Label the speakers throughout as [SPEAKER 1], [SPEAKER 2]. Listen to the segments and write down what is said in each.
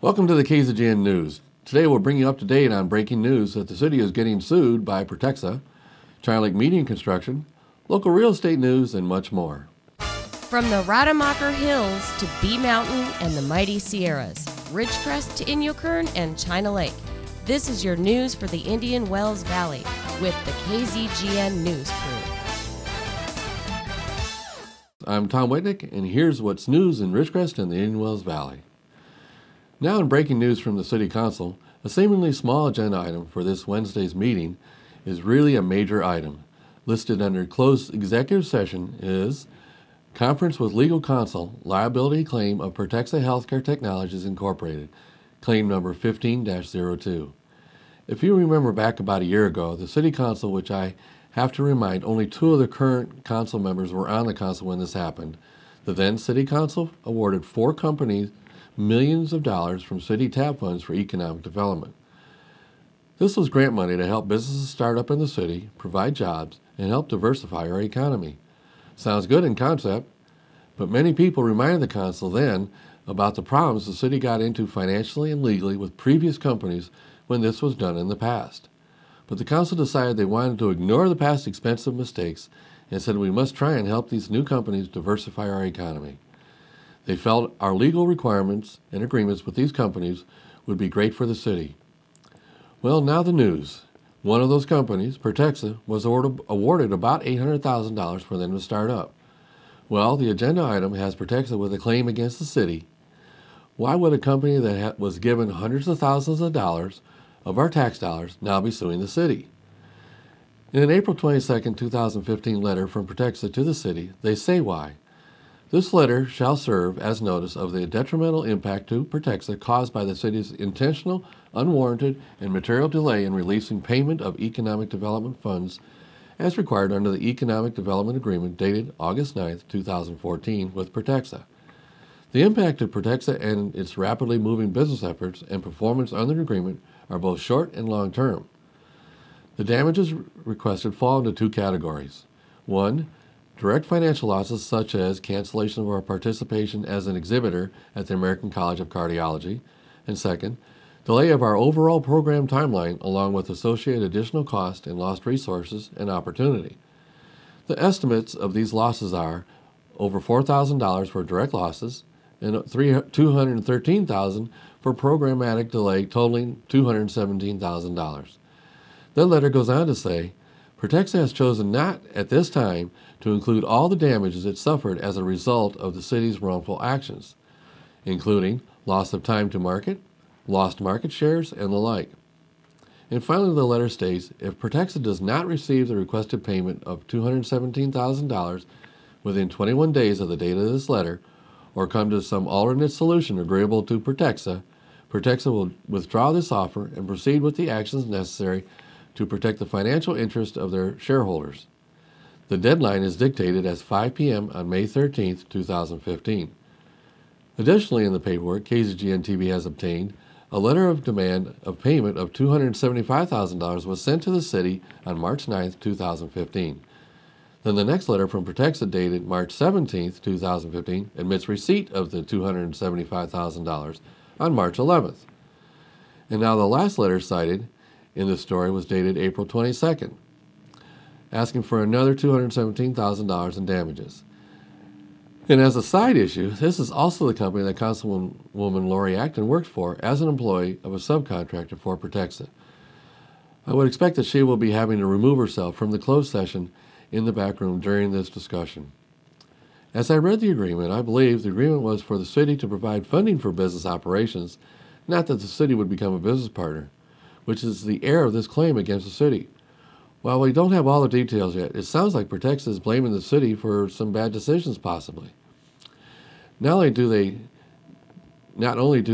[SPEAKER 1] Welcome to the KZGN News. Today we'll bring you up to date on breaking news that the city is getting sued by Protexa, China Lake Median Construction, local real estate news, and much more.
[SPEAKER 2] From the Rademacher Hills to Bee Mountain and the mighty Sierras, Ridgecrest to Inyokern and China Lake, this is your news for the Indian Wells Valley with the KZGN News crew.
[SPEAKER 1] I'm Tom Whitnick, and here's what's news in Ridgecrest and the Indian Wells Valley. Now in breaking news from the City Council, a seemingly small agenda item for this Wednesday's meeting is really a major item. Listed under closed executive session is Conference with Legal Counsel, Liability Claim of Protexa Healthcare Technologies Incorporated, claim number 15-02. If you remember back about a year ago, the City Council, which I have to remind, only two of the current council members were on the council when this happened. The then City Council awarded 4 companies millions of dollars from city TAP funds for economic development. This was grant money to help businesses start up in the city, provide jobs, and help diversify our economy. Sounds good in concept, but many people reminded the council then about the problems the city got into financially and legally with previous companies when this was done in the past. But the council decided they wanted to ignore the past expensive mistakes and said we must try and help these new companies diversify our economy. They felt our legal requirements and agreements with these companies would be great for the city. Well, now the news. One of those companies, Protexa, was awarded about $800,000 for them to start up. Well, the agenda item has Protexa with a claim against the city. Why would a company that was given hundreds of thousands of dollars of our tax dollars now be suing the city? In an April 22, 2015 letter from Protexa to the city, they say why. This letter shall serve as notice of the detrimental impact to Protexa caused by the city's intentional, unwarranted, and material delay in releasing payment of economic development funds as required under the Economic Development Agreement dated August 9, 2014 with Protexa. The impact of Protexa and its rapidly moving business efforts and performance under the agreement are both short and long term. The damages requested fall into 2 categories. 1. Direct financial losses such as cancellation of our participation as an exhibitor at the American College of Cardiology, and 2nd, delay of our overall program timeline along with associated additional cost and lost resources and opportunity. The estimates of these losses are over $4,000 for direct losses and $213,000 for programmatic delay, totaling $217,000. That letter goes on to say, Protexa has chosen not at this time to include all the damages it suffered as a result of the city's wrongful actions, including loss of time to market, lost market shares, and the like. And finally, the letter states, if Protexa does not receive the requested payment of $217,000 within 21 days of the date of this letter, or come to some alternate solution agreeable to Protexa, Protexa will withdraw this offer and proceed with the actions necessary to protect the financial interest of their shareholders. The deadline is dictated as 5 p.m. on May 13, 2015. Additionally, in the paperwork, KZGN-TV has obtained a letter of demand of payment of $275,000 was sent to the city on March 9, 2015. Then the next letter from Protexa dated March 17, 2015 admits receipt of the $275,000 on March 11th. And now the last letter cited in this story was dated April 22nd, asking for another $217,000 in damages. And as a side issue, this is also the company that Councilwoman Lori Acton worked for as an employee of a subcontractor for Protexa. I would expect that she will be having to remove herself from the closed session in the back room during this discussion. As I read the agreement, I believe the agreement was for the city to provide funding for business operations, not that the city would become a business partner, which is the error of this claim against the city. While we don't have all the details yet, it sounds like Protexa is blaming the city for some bad decisions possibly. Not only do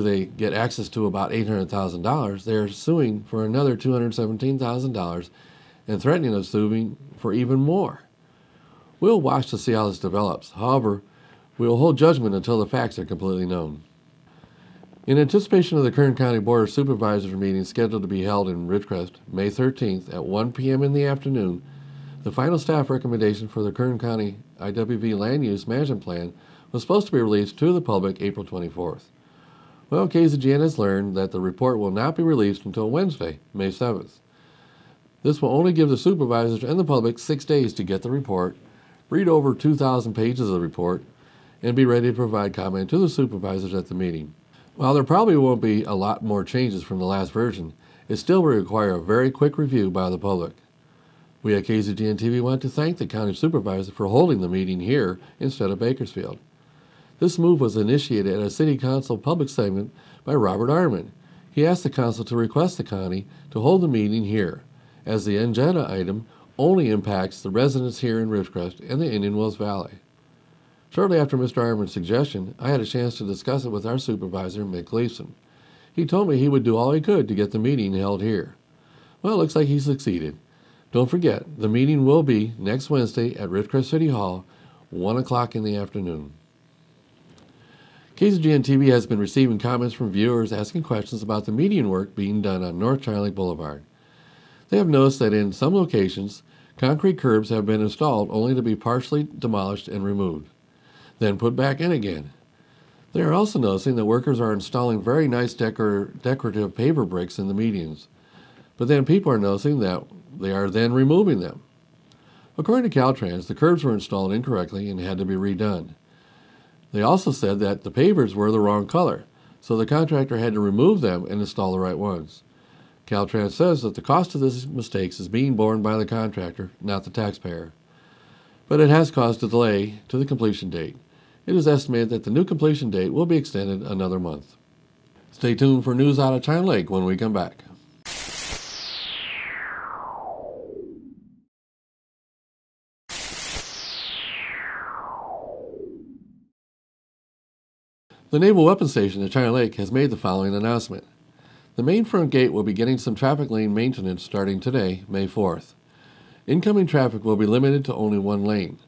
[SPEAKER 1] they get access to about $800,000, they are suing for another $217,000 and threatening us suing for even more. We'll watch to see how this develops. However, we will hold judgment until the facts are completely known. In anticipation of the Kern County Board of Supervisors meeting scheduled to be held in Ridgecrest May 13th at 1 p.m. in the afternoon, the final staff recommendation for the Kern County IWV Land Use Management Plan was supposed to be released to the public April 24th. Well, KZGN has learned that the report will not be released until Wednesday, May 7th. This will only give the supervisors and the public 6 days to get the report, read over 2,000 pages of the report, and be ready to provide comment to the supervisors at the meeting. While there probably won't be a lot more changes from the last version, it still will require a very quick review by the public. We at KZGN-TV want to thank the county supervisor for holding the meeting here instead of Bakersfield. This move was initiated at a city council public segment by Robert Arman. He asked the council to request the county to hold the meeting here, as the agenda item only impacts the residents here in Ridgecrest and the Indian Wells Valley. Shortly after Mr. Arman's suggestion, I had a chance to discuss it with our supervisor, Mick Gleason. He told me he would do all he could to get the meeting held here. Well, it looks like he succeeded. Don't forget, the meeting will be next Wednesday at Ridgecrest City Hall, 1 o'clock in the afternoon. KZGN-TV has been receiving comments from viewers asking questions about the median work being done on North China Lake Boulevard. They have noticed that in some locations, concrete curbs have been installed only to be partially demolished and removed, then put back in again. They are also noticing that workers are installing very nice decorative paver bricks in the medians, but then people are noticing that they are then removing them. According to Caltrans, the curbs were installed incorrectly and had to be redone. They also said that the pavers were the wrong color, so the contractor had to remove them and install the right ones. Caltrans says that the cost of these mistakes is being borne by the contractor, not the taxpayer. But it has caused a delay to the completion date. It is estimated that the new completion date will be extended another month. Stay tuned for news out of China Lake when we come back. The Naval Weapons Station at China Lake has made the following announcement. The main front gate will be getting some traffic lane maintenance starting today, May 4th. Incoming traffic will be limited to only one lane.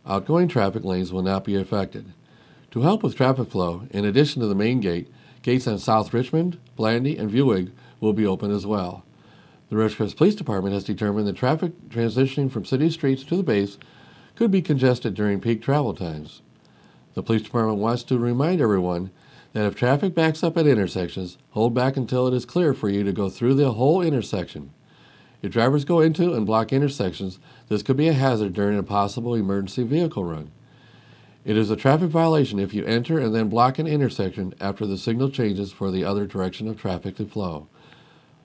[SPEAKER 1] Outgoing traffic lanes will not be affected. To help with traffic flow, in addition to the main gate, gates on South Richmond, Blandy, and Viewig will be open as well. The Ridgecrest Police Department has determined that traffic transitioning from city streets to the base could be congested during peak travel times. The Police Department wants to remind everyone that if traffic backs up at intersections, hold back until it is clear for you to go through the whole intersection. If drivers go into and block intersections, this could be a hazard during a possible emergency vehicle run. It is a traffic violation if you enter and then block an intersection after the signal changes for the other direction of traffic to flow.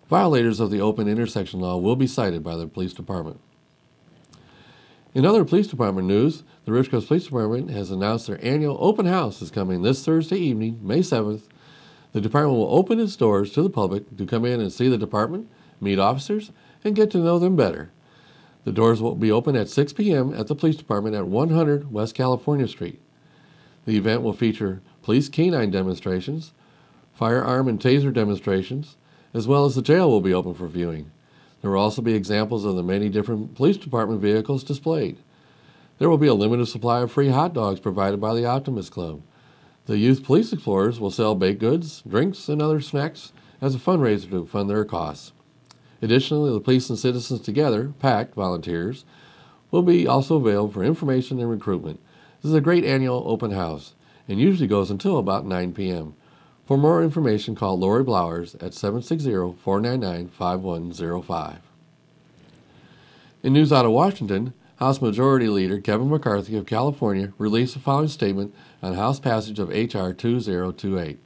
[SPEAKER 1] Violators of the open intersection law will be cited by the Police Department. In other Police Department news, the Ridgecrest Police Department has announced their annual open house is coming this Thursday evening, May 7th. The department will open its doors to the public to come in and see the department, meet officers, and get to know them better. The doors will be open at 6 p.m. at the Police Department at 100 West California Street. The event will feature police canine demonstrations, firearm and taser demonstrations, as well as the jail will be open for viewing. There will also be examples of the many different police department vehicles displayed. There will be a limited supply of free hot dogs provided by the Optimist Club. The Youth Police Explorers will sell baked goods, drinks, and other snacks as a fundraiser to fund their costs. Additionally, the Police and Citizens Together, PACT volunteers, will be also available for information and recruitment. This is a great annual open house and usually goes until about 9 p.m. For more information, call Lori Blowers at 760-499-5105. In news out of Washington, House Majority Leader Kevin McCarthy of California released the following statement on House passage of H.R. 2028,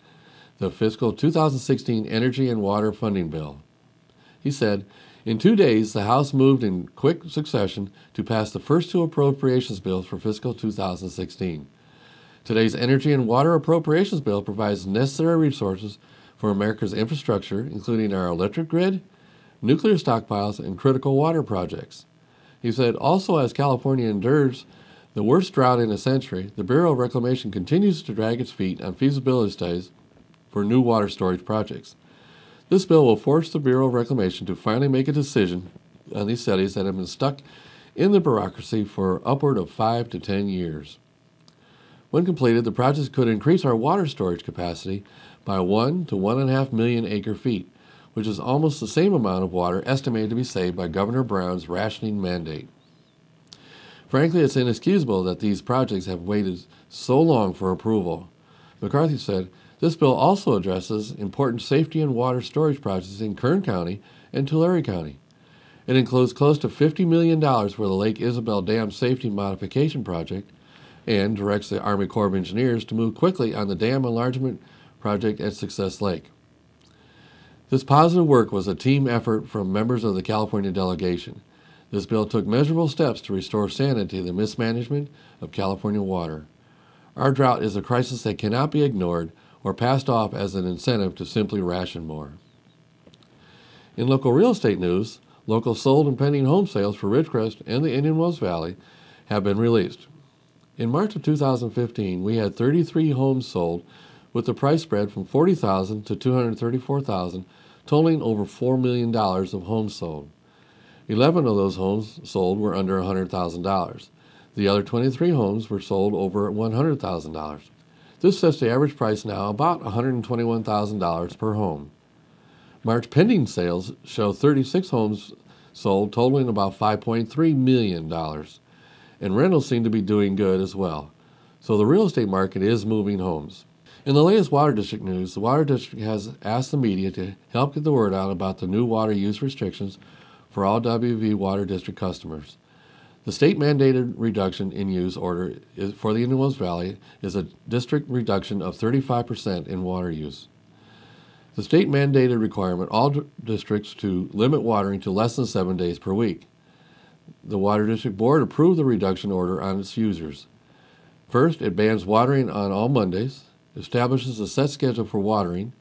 [SPEAKER 1] the fiscal 2016 Energy and Water Funding Bill. He said, "In 2 days, the House moved in quick succession to pass the first two appropriations bills for fiscal 2016. Today's Energy and Water Appropriations Bill provides necessary resources for America's infrastructure, including our electric grid, nuclear stockpiles, and critical water projects." He said, also as California endures the worst drought in a century, the Bureau of Reclamation continues to drag its feet on feasibility studies for new water storage projects. This bill will force the Bureau of Reclamation to finally make a decision on these studies that have been stuck in the bureaucracy for upward of 5 to 10 years. When completed, the projects could increase our water storage capacity by 1 to 1.5 million acre-feet, which is almost the same amount of water estimated to be saved by Governor Brown's rationing mandate. Frankly, it's inexcusable that these projects have waited so long for approval. McCarthy said, This bill also addresses important safety and water storage projects in Kern County and Tulare County. It includes close to $50 million for the Lake Isabel Dam Safety Modification Project and directs the Army Corps of Engineers to move quickly on the dam enlargement project at Success Lake. This positive work was a team effort from members of the California delegation. This bill took measurable steps to restore sanity to the mismanagement of California water. Our drought is a crisis that cannot be ignored or passed off as an incentive to simply ration more. In local real estate news, local sold and pending home sales for Ridgecrest and the Indian Wells Valley have been released. In March of 2015, we had 33 homes sold with the price spread from $40,000 to $234,000, totaling over $4 million of homes sold. 11 of those homes sold were under $100,000. The other 23 homes were sold over $100,000. This sets the average price now about $121,000 per home. March pending sales show 36 homes sold, totaling about $5.3 million. And rentals seem to be doing good as well. So the real estate market is moving homes. In the latest Water District news, the Water District has asked the media to help get the word out about the new water use restrictions for all WV Water District customers. The state-mandated reduction in use order for the Indian Wells Valley is a district reduction of 35% in water use. The state-mandated requirement all districts to limit watering to less than 7 days per week. The Water District Board approved the reduction order on its users. First, it bans watering on all Mondays, establishes a set schedule for watering,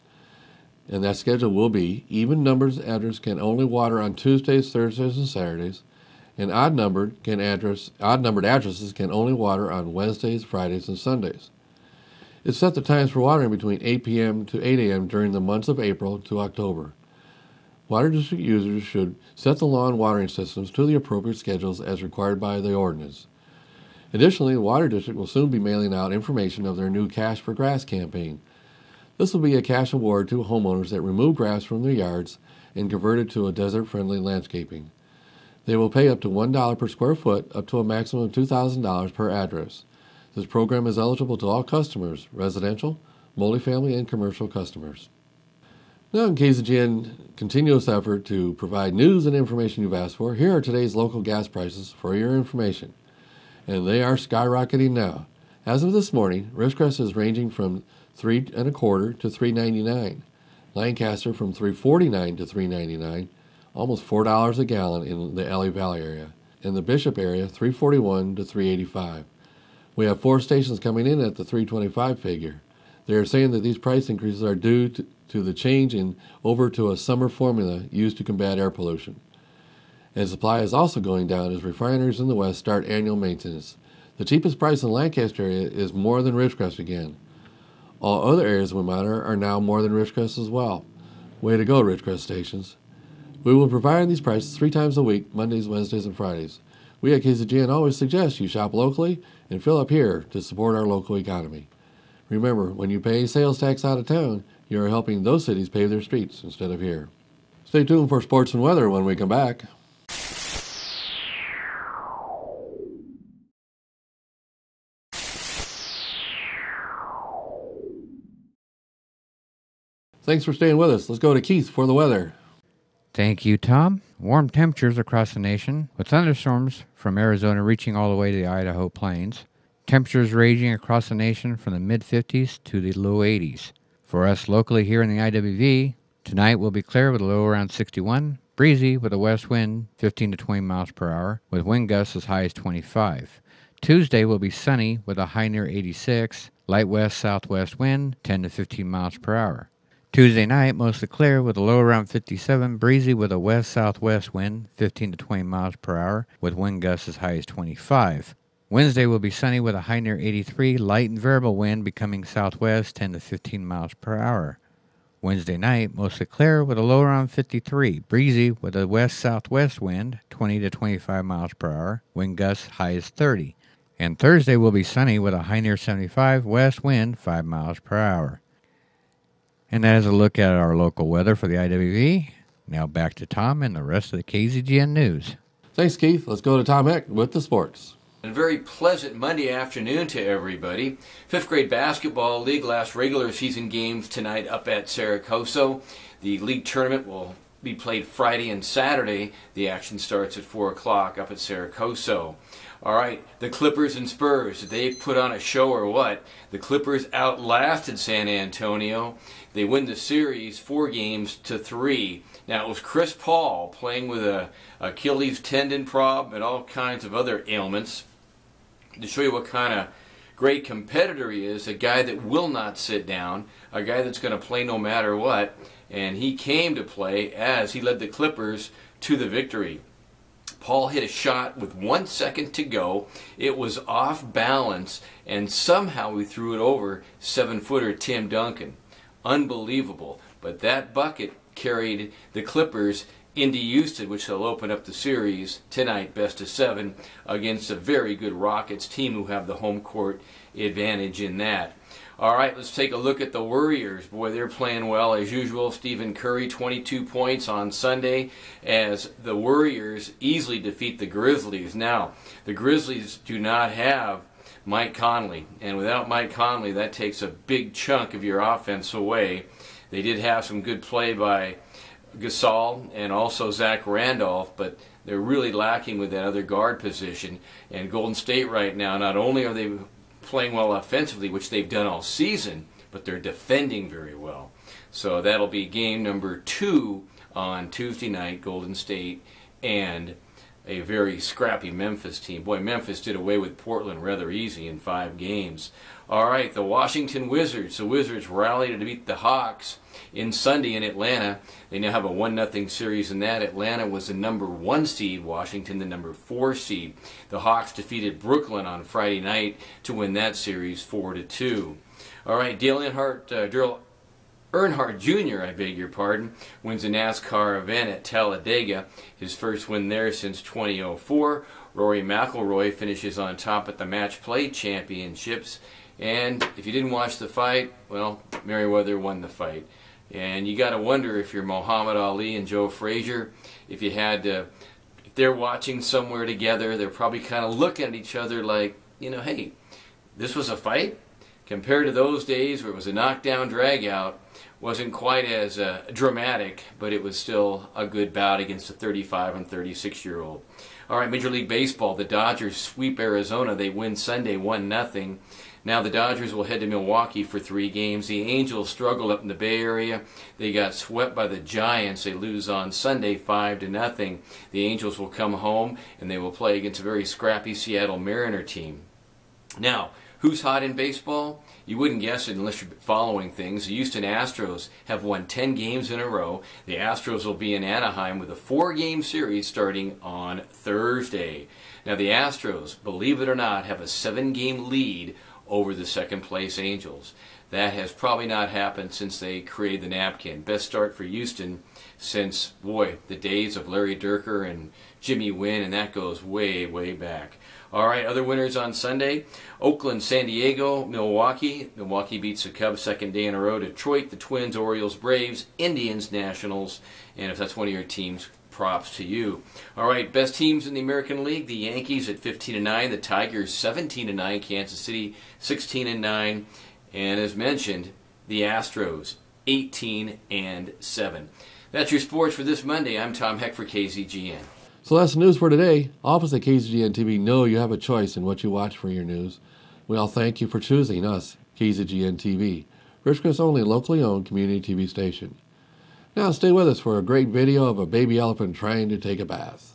[SPEAKER 1] and that schedule will be even numbered addresses can only water on Tuesdays, Thursdays, and Saturdays, and odd-numbered addresses can only water on Wednesdays, Fridays, and Sundays. It set the times for watering between 8 p.m. to 8 a.m. during the months of April to October. Water District users should set the lawn watering systems to the appropriate schedules as required by the ordinance. Additionally, the Water District will soon be mailing out information of their new Cash for Grass campaign. This will be a cash award to homeowners that remove grass from their yards and convert it to a desert-friendly landscaping. They will pay up to $1 per square foot, up to a maximum of $2,000 per address. This program is eligible to all customers, residential, multifamily, and commercial customers. Now in KZGN continuous effort to provide news and information you've asked for, here are today's local gas prices for your information. And they are skyrocketing now. As of this morning, Ridgecrest is ranging from $3.25 to $3.99. Lancaster from $3.49 to $3.99, almost $4 a gallon in the LA Valley area. In the Bishop area, $3.41 to $3.85. We have 4 stations coming in at the $3.25 figure. They are saying that these price increases are due to the change over to a summer formula used to combat air pollution. And supply is also going down as refineries in the West start annual maintenance. The cheapest price in the Lancaster area is more than Ridgecrest again. All other areas we monitor are now more than Ridgecrest as well. Way to go, Ridgecrest stations. We will provide these prices 3 times a week, Mondays, Wednesdays, and Fridays. We at KZGN always suggest you shop locally and fill up here to support our local economy. Remember, when you pay sales tax out of town, you are helping those cities pave their streets instead of here. Stay tuned for sports and weather when we come back. Thanks for staying with us. Let's go to Keith for the weather.
[SPEAKER 3] Thank you, Tom. Warm temperatures across the nation, with thunderstorms from Arizona reaching all the way to the Idaho plains. Temperatures ranging across the nation from the mid-50s to the low 80s. For us locally here in the IWV, tonight will be clear with a low around 61, breezy with a west wind 15 to 20 miles per hour, with wind gusts as high as 25. Tuesday will be sunny with a high near 86, light west-southwest wind 10 to 15 miles per hour. Tuesday night, mostly clear with a low around 57, breezy with a west-southwest wind 15 to 20 miles per hour, with wind gusts as high as 25. Wednesday will be sunny with a high near 83, light and variable wind becoming southwest 10 to 15 miles per hour. Wednesday night, mostly clear with a low around 53, breezy with a west-southwest wind 20 to 25 miles per hour, wind gusts high as 30. And Thursday will be sunny with a high near 75, west wind 5 miles per hour. And that is a look at our local weather for the IWV. Now back to Tom and the rest of the KZGN News.
[SPEAKER 1] Thanks, Keith. Let's go to Tom Heck with the sports.
[SPEAKER 4] A very pleasant Monday afternoon to everybody. 5th grade basketball league last regular season games tonight up at Saracoso. The league tournament will be played Friday and Saturday. The action starts at 4 o'clock up at Saracoso. All right, the Clippers and Spurs, did they put on a show or what? The Clippers outlasted San Antonio. They win the series 4-3. Now, it was Chris Paul playing with a Achilles tendon problem and all kinds of other ailments. To show you what kind of great competitor he is, a guy that will not sit down, a guy that's going to play no matter what, and he came to play as he led the Clippers to the victory. Paul hit a shot with 1 second to go. It was off balance, and somehow he threw it over 7-footer Tim Duncan. Unbelievable. But that bucket carried the Clippers into Houston, which will open up the series tonight, best of 7, against a very good Rockets team who have the home court advantage in that. All right, let's take a look at the Warriors. Boy, they're playing well as usual. Stephen Curry, 22 points on Sunday as the Warriors easily defeat the Grizzlies. Now, the Grizzlies do not have Mike Conley, and without Mike Conley, that takes a big chunk of your offense away. They did have some good play by Gasol and also Zach Randolph, but they're really lacking with that other guard position. And Golden State right now, not only are they playing well offensively, which they've done all season, but they're defending very well. So that'll be game number 2 on Tuesday night, Golden State and a very scrappy Memphis team. Boy, Memphis did away with Portland rather easy in 5 games. All right, the Washington Wizards. The Wizards rallied to beat the Hawks in Sunday in Atlanta. They now have a 1-0 series in that. Atlanta was the number 1 seed, Washington the number 4 seed. The Hawks defeated Brooklyn on Friday night to win that series 4-2. All right, Dale Earnhardt Jr., wins a NASCAR event at Talladega, his first win there since 2004. Rory McIlroy finishes on top at the Match Play Championships. And if you didn't watch the fight, well, Merriweather won the fight. And you got to wonder if you're Muhammad Ali and Joe Frazier, if they're watching somewhere together, they're probably kind of looking at each other like, hey, this was a fight? Compared to those days where it was a knockdown drag-out, wasn't quite as dramatic, but it was still a good bout against a 35 and 36-year-old. All right, Major League Baseball, the Dodgers sweep Arizona. They win Sunday 1-0. Now the Dodgers will head to Milwaukee for 3 games. The Angels struggled up in the Bay Area. They got swept by the Giants. They lose on Sunday 5-0. The Angels will come home and they will play against a very scrappy Seattle Mariner team. Now, who's hot in baseball? You wouldn't guess it unless you're following things. The Houston Astros have won 10 games in a row. The Astros will be in Anaheim with a 4-game series starting on Thursday. Now the Astros, believe it or not, have a 7-game lead over the second-place Angels. That has probably not happened since they created the napkin. Best start for Houston since, boy, the days of Larry Dierker and Jimmy Wynn, and that goes way, way back. All right, other winners on Sunday: Oakland, San Diego, Milwaukee. Milwaukee beats the Cubs 2nd day in a row. Detroit, the Twins, Orioles, Braves, Indians, Nationals. And if that's one of your teams, props to you. All right, best teams in the American League: the Yankees at 15-9, the Tigers 17-9, Kansas City 16-9, and as mentioned, the Astros 18-7. That's your sports for this Monday. I'm Tom Heck for KZGN.
[SPEAKER 1] So that's the news for today. All of us at KZGN-TV know you have a choice in what you watch for your news. We all thank you for choosing us, KZGN-TV, Ridgecrest's only locally owned community TV station. Now stay with us for a great video of a baby elephant trying to take a bath.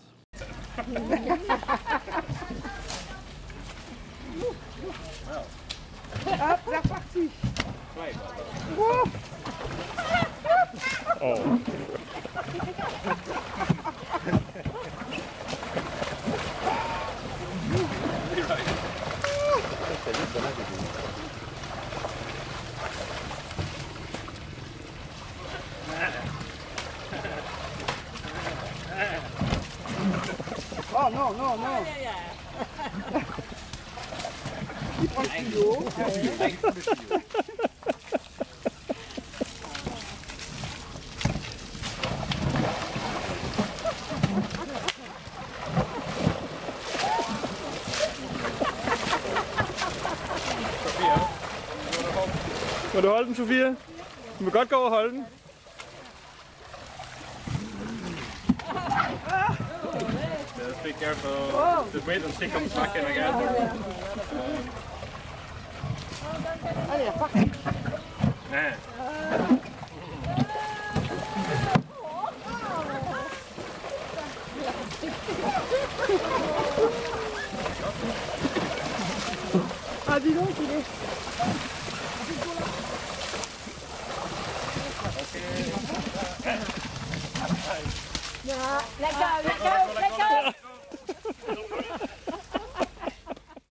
[SPEAKER 5] Oh.
[SPEAKER 6] Oh, no, no, no.
[SPEAKER 5] du holde den, Sofia? Du må godt gå og holde den. Just be careful. Just wait and stick them back in again. Nah.
[SPEAKER 6] Ah, dis donc, il est... Let go, let go, let